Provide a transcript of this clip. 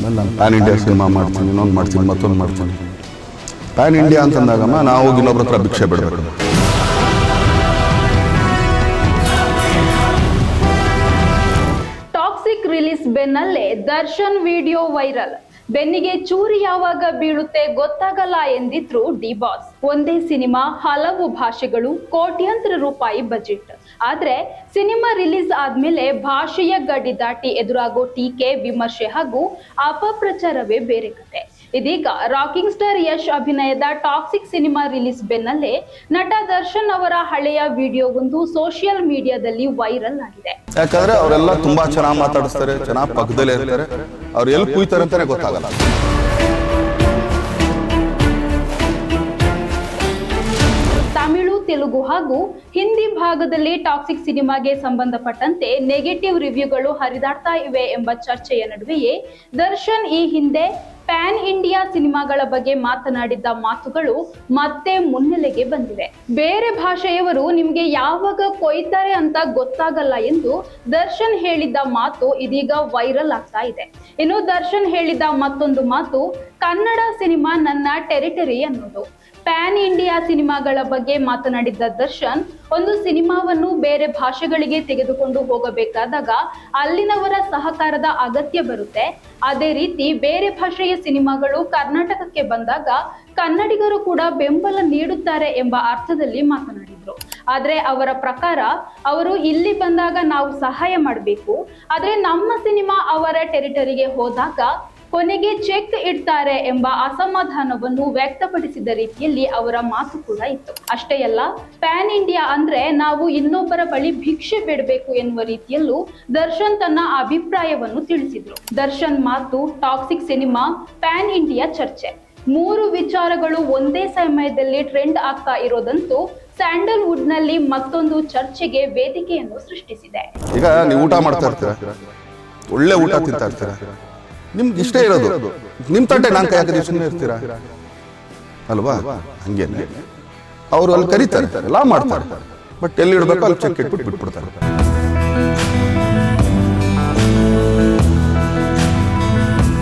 ನಾನು PAN India cinema ಮಾಡ್ತೀನಿ, ಇನ್ನೊಂದು ಮಾಡ್ತೀನಿ, ಮತ್ತೊಂದು ಮಾಡ್ತೀನಿ. ಪ್ಯಾನ್ ಇಂಡಿಯಾ ಅಂತಂದಾಗಮ್ಮ ನಾವು ಇನ್ನೊಬ್ರ ಹತ್ರ ಭಿಕ್ಷೆ ಬಿಡಬೇಕು. ಟಾಕ್ಸಿಕ್ ರಿಲೀಸ್ ಬೆನ್ನಲ್ಲೇ ದರ್ಶನ್ ವಿಡಿಯೋ ವೈರಲ್. ಬೆನ್ನಿಗೆ ಚೂರಿ ಯಾವಾಗ ಬೀಳುತ್ತೆ ಗೊತ್ತಾಗಲ್ಲ ಎಂದಿದ್ರು ಡಿ ಬಾಸ್. ಒಂದೇ ಸಿನಿಮಾ, ಹಲವು ಭಾಷೆಗಳು, ಕೋಟ್ಯಾಂತರ ರೂಪಾಯಿ ಬಜೆಟ್. ಆದ್ರೆ ಸಿನಿಮಾ ರಿಲೀಸ್ ಆದ್ಮೇಲೆ ಭಾಷೆಯ ಗಡಿ ದಾಟಿ ಎದುರಾಗೋ ಟೀಕೆ, ವಿಮರ್ಶೆ ಹಾಗೂ ಅಪಪ್ರಚಾರವೇ ಬೇರೆ ಕತೆ. ಇದೀಗ ರಾಕಿಂಗ್ ಸ್ಟಾರ್ ಯಶ್ ಅಭಿನಯದ ಟಾಕ್ಸಿಕ್ ಸಿನಿಮಾ ರಿಲೀಸ್ ಬೆನ್ನಲ್ಲೇ ನಟ ದರ್ಶನ್ ಅವರ ಹಳೆಯ ವಿಡಿಯೋವೊಂದು ಸೋಷಿಯಲ್ ಮೀಡಿಯಾದಲ್ಲಿ ವೈರಲ್ ಆಗಿದೆ. ಯಾಕಂದ್ರೆ ಅವರೆಲ್ಲ ತುಂಬಾ ಚೆನ್ನಾಗಿ ಮಾತಾಡಿಸ್ತಾರೆ, ಚೆನ್ನಾಗಿ ಪಕ್ಕದಲ್ಲೇ ಇರ್ತಾರೆ. ಅವ್ರು ಎಲ್ಲಿ ಕೂಯ್ತಾರೆ ಅಂತಾನೆ ಗೊತ್ತಾಗಲ್ಲ. ತಮಿಳು, ತೆಲುಗು ಹಾಗೂ ಹಿಂದಿ ಭಾಗದಲ್ಲಿ ಟಾಕ್ಸಿಕ್ ಸಿನಿಮಾಗೆ ಸಂಬಂಧಪಟ್ಟಂತೆ ನೆಗೆಟಿವ್ ರಿವ್ಯೂಗಳು ಹರಿದಾಡ್ತಾ ಇವೆ ಎಂಬ ಚರ್ಚೆಯ ನಡುವೆಯೇ ದರ್ಶನ್ ಈ ಹಿಂದೆ ಪ್ಯಾನ್ ಇಂಡಿಯಾ ಸಿನಿಮಾಗಳ ಬಗ್ಗೆ ಮಾತನಾಡಿದ್ದ ಮಾತುಗಳು ಮತ್ತೆ ಮುನ್ನೆಲೆಗೆ ಬಂದಿವೆ. ಬೇರೆ ಭಾಷೆಯವರು ನಿಮ್ಗೆ ಯಾವಾಗ ಕೊಯ್ತಾರೆ ಅಂತ ಗೊತ್ತಾಗಲ್ಲ ಎಂದು ದರ್ಶನ್ ಹೇಳಿದ್ದ ಮಾತು ಇದೀಗ ವೈರಲ್ ಆಗ್ತಾ ಇದೆ. ಇನ್ನು ದರ್ಶನ್ ಹೇಳಿದ್ದ ಮತ್ತೊಂದು ಮಾತು ಕನ್ನಡ ಸಿನಿಮಾ ನನ್ನ ಟೆರಿಟರಿ ಅನ್ನೋದು. ಪ್ಯಾನ್ ಇಂಡಿಯಾ ಸಿನಿಮಾಗಳ ಬಗ್ಗೆ ಮಾತನಾಡಿದ್ದ ದರ್ಶನ್, ಒಂದು ಸಿನಿಮಾವನ್ನು ಬೇರೆ ಭಾಷೆಗಳಿಗೆ ತೆಗೆದುಕೊಂಡು ಹೋಗಬೇಕಾದಾಗ ಅಲ್ಲಿನವರ ಸಹಕಾರದ ಅಗತ್ಯ ಬರುತ್ತೆ. ಅದೇ ರೀತಿ ಬೇರೆ ಭಾಷೆಯ ಸಿನಿಮಾಗಳು ಕರ್ನಾಟಕಕ್ಕೆ ಬಂದಾಗ ಕನ್ನಡಿಗರು ಕೂಡ ಬೆಂಬಲ ನೀಡುತ್ತಾರೆ ಎಂಬ ಅರ್ಥದಲ್ಲಿ ಮಾತನಾಡಿದ್ರು. ಆದ್ರೆ ಅವರ ಪ್ರಕಾರ ಅವರು ಇಲ್ಲಿ ಬಂದಾಗ ನಾವು ಸಹಾಯ ಮಾಡಬೇಕು, ಆದ್ರೆ ನಮ್ಮ ಸಿನಿಮಾ ಅವರ ಟೆರಿಟರಿಗೆ ಹೋದಾಗ ಕೊನೆಗೆ ಚೆಕ್ ಇಡ್ತಾರೆ ಎಂಬ ಅಸಮಾಧಾನವನ್ನು ವ್ಯಕ್ತಪಡಿಸಿದ ರೀತಿಯಲ್ಲಿ ಅವರ ಮಾತು ಕೂಡ ಇತ್ತು. ಅಷ್ಟೇ ಅಲ್ಲ, ಪ್ಯಾನ್ ಇಂಡಿಯಾ ಅಂದ್ರೆ ನಾವು ಇನ್ನೊಬ್ಬರ ಬಳಿ ಭಿಕ್ಷೆ ಬೇಡಬೇಕು ಎನ್ನುವ ರೀತಿಯಲ್ಲೂ ದರ್ಶನ್ ತನ್ನ ಅಭಿಪ್ರಾಯವನ್ನು ತಿಳಿಸಿದ್ರು. ದರ್ಶನ್ ಮಾತು, ಟಾಕ್ಸಿಕ್ ಸಿನಿಮಾ, ಪ್ಯಾನ್ ಇಂಡಿಯಾ ಚರ್ಚೆ, ಮೂರು ವಿಚಾರಗಳು ಒಂದೇ ಸಮಯದಲ್ಲಿ ಟ್ರೆಂಡ್ ಆಗ್ತಾ ಇರೋದಂತೂ ಸ್ಯಾಂಡಲ್ವುಡ್ ನಲ್ಲಿ ಮತ್ತೊಂದು ಚರ್ಚೆಗೆ ವೇದಿಕೆಯನ್ನು ಸೃಷ್ಟಿಸಿದೆ. ಈಗ ನೀವು ಊಟ ಮಾಡ್ತಾ ಇರ್ತೀರಾ, ಒಳ್ಳೆ ಊಟ ತಿಂತಾ ಇರ್ತೀರಾ, ನಿಮ್ಗೆ ಇಷ್ಟ ಇರೋದು ನಿಮ್ ತಟ್ಟೆ ನಾನ್ ಕೈ ಹಾಕಿದ್ರೆ ಸುಮ್ಮನೆ ಇರ್ತೀರಾ ಅಲ್ವಾ? ಹಂಗೇನೆ ಅವರು ಅಲ್ಲಿ ಕರೀತಾರೆ, ಎಲ್ಲ ಮಾಡ್ತಾರೆ, ಬಟ್ ಎಲ್ಲಿ ಇಡ್ಬೇಕು ಅಲ್ಲಿ ಚೆಕ್ ಇಟ್ಬಿಟ್ಟು ಬಿಟ್ಬಿಡ್ತಾರೆ.